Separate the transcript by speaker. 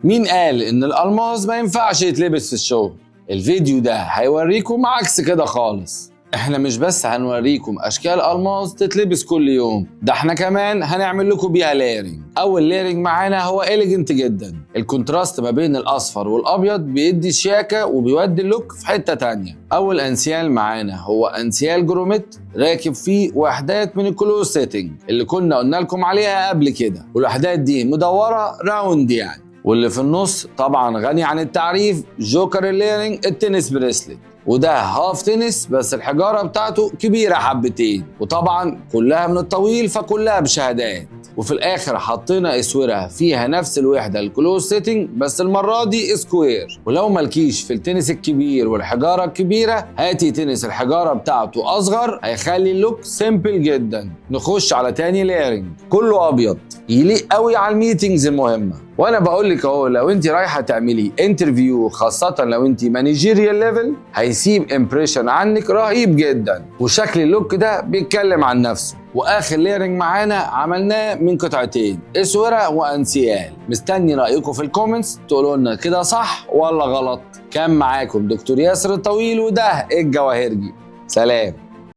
Speaker 1: مين قال ان الالماس ما ينفعش يتلبس في الشغل؟ الفيديو ده هيوريكم عكس كده خالص. احنا مش بس هنوريكم اشكال الماس تتلبس كل يوم، ده احنا كمان هنعمل لكم بيها لايرنج. اول لايرنج معانا هو إليجنت جدا، الكونتراست ما بين الاصفر والابيض بيدي شياكه وبيودي اللوك في حته تانية. اول انسيال معانا هو انسيال جروميت راكب فيه وحدات من الكلوز سيتنج اللي كنا قلنا لكم عليها قبل كده، والوحدات دي مدوره راوند يعني. واللي في النص طبعا غني عن التعريف جوكر الليرنج التنس بريسلت، وده هاف تنس بس الحجاره بتاعته كبيره حبتين، وطبعا كلها من الطويل فكلها بشهادات. وفي الاخر حطينا اسوره فيها نفس الوحده الكلوز سيتنج بس المره دي سكوير. ولو مالكيش في التنس الكبير والحجاره الكبيره، هاتي تنس الحجاره بتاعته اصغر هيخلي اللوك سيمبل جدا. نخش على تاني لايرنج كله ابيض يليق قوي على الميتينجز المهمه. وانا بقول لك اهو، لو انت رايحه تعملي انترفيو خاصه لو انت مانجيريال ليفل، هيسيب امبريشن عنك رهيب جدا، وشكل اللوك ده بيتكلم عن نفسه. واخر ليرنج معانا عملناه من قطعتين اسوره وانسيال. مستني رايكم في الكومنتس تقولوا لنا كده صح ولا غلط. كان معاكم دكتور ياسر الطويل وده الجواهرجي. سلام.